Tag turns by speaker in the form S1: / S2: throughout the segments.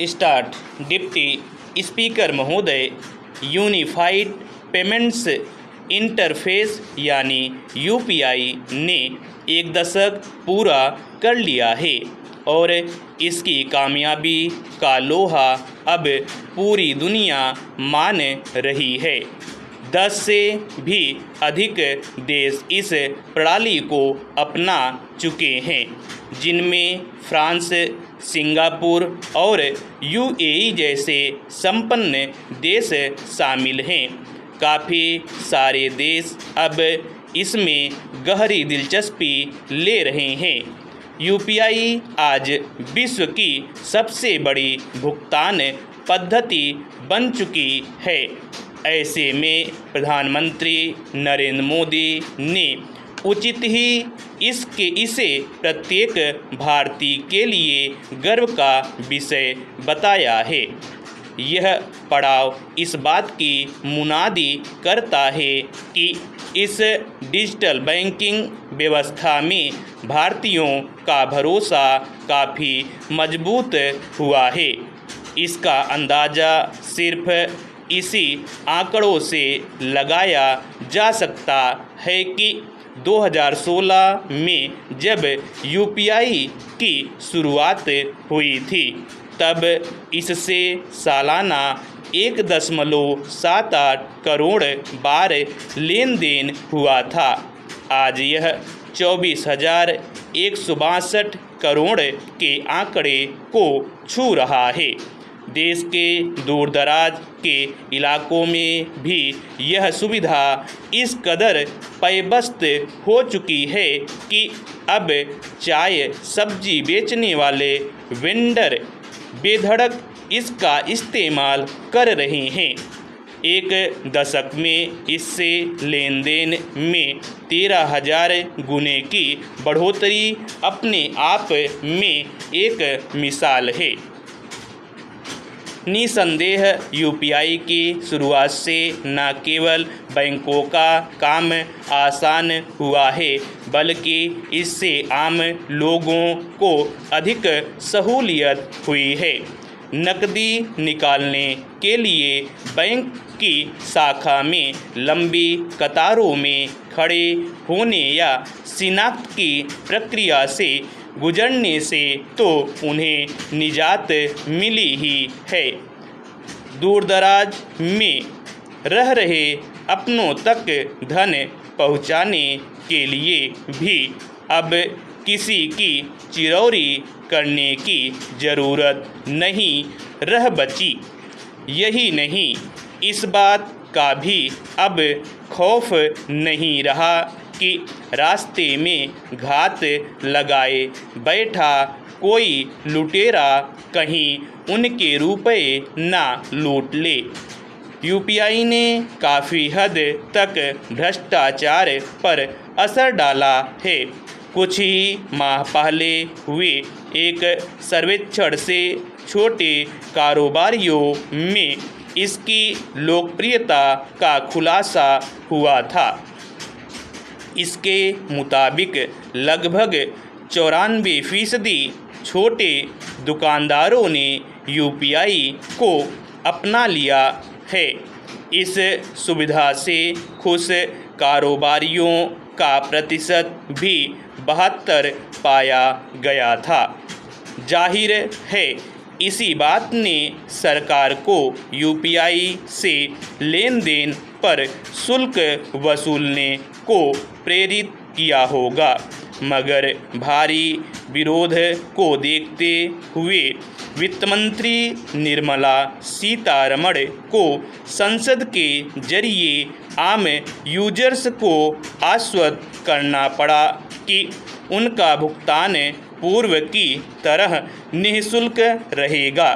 S1: Start. Deputy speaker महोदय, unified payments interface यानी UPI ने एक दशक पूरा कर लिया है और इसकी कामयाबी का लोहा अब पूरी दुनिया मान रही है। 10 से भी अधिक देश इस प्रणाली को अपना चुके हैं, जिनमें फ्रांस, सिंगापुर और यूएई जैसे संपन्न देश शामिल हैं। काफ़ी सारे देश अब इसमें गहरी दिलचस्पी ले रहे हैं। यूपीआई आज विश्व की सबसे बड़ी भुगतान पद्धति बन चुकी है। ऐसे में प्रधानमंत्री नरेंद्र मोदी ने उचित ही इसे प्रत्येक भारतीय के लिए गर्व का विषय बताया है। यह पड़ाव इस बात की मुनादी करता है कि इस डिजिटल बैंकिंग व्यवस्था में भारतीयों का भरोसा काफ़ी मजबूत हुआ है। इसका अंदाज़ा सिर्फ इसी आंकड़ों से लगाया जा सकता है कि 2016 में जब यूपीआई की शुरुआत हुई थी, तब इससे सालाना 1.78 करोड़ बार लेन देन हुआ था। आज यह 24,162 करोड़ के आंकड़े को छू रहा है। देश के दूर दराज के इलाकों में भी यह सुविधा इस कदर पैबस्त हो चुकी है कि अब चाय सब्जी बेचने वाले वेंडर बेधड़क इसका इस्तेमाल कर रहे हैं। एक दशक में इससे लेन देन में 13,000 गुने की बढ़ोतरी अपने आप में एक मिसाल है। निसंदेह यूपीआई की शुरुआत से न केवल बैंकों का काम आसान हुआ है, बल्कि इससे आम लोगों को अधिक सहूलियत हुई है। नकदी निकालने के लिए बैंक की शाखा में लंबी कतारों में खड़े होने या शिनाख्त की प्रक्रिया से गुजरने से तो उन्हें निजात मिली ही है। दूरदराज में रह रहे अपनों तक धन पहुंचाने के लिए भी अब किसी की चिरौरी करने की ज़रूरत नहीं रह बची। यही नहीं, इस बात का भी अब खौफ नहीं रहा कि रास्ते में घात लगाए बैठा कोई लुटेरा कहीं उनके रुपए ना लूट ले। यूपीआई ने काफ़ी हद तक भ्रष्टाचार पर असर डाला है। कुछ ही माह पहले हुए एक सर्वेक्षण से छोटे कारोबारियों में इसकी लोकप्रियता का खुलासा हुआ था। इसके मुताबिक लगभग 94% छोटे दुकानदारों ने यूपीआई को अपना लिया है। इस सुविधा से खुश कारोबारियों का प्रतिशत भी 72 पाया गया था। जाहिर है, इसी बात ने सरकार को यूपीआई से लेन देन पर शुल्क वसूलने को प्रेरित किया होगा, मगर भारी विरोध को देखते हुए वित्त मंत्री निर्मला सीतारमण को संसद के जरिए आम यूजर्स को आश्वस्त करना पड़ा कि उनका भुगतान पूर्व की तरह निःशुल्क रहेगा।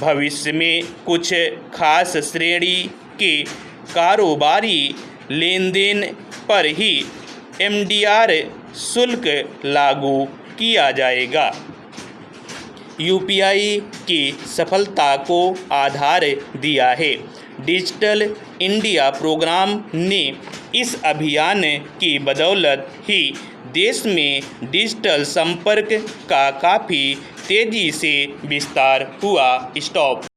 S1: भविष्य में कुछ खास श्रेणी के कारोबारी लेन देन पर ही एमडीआर शुल्क लागू किया जाएगा। यूपीआई की सफलता को आधार दिया है। डिजिटल इंडिया प्रोग्राम ने इस अभियान की बदौलत ही देश में डिजिटल संपर्क का काफ़ी तेज़ी से विस्तार हुआ। स्टॉप।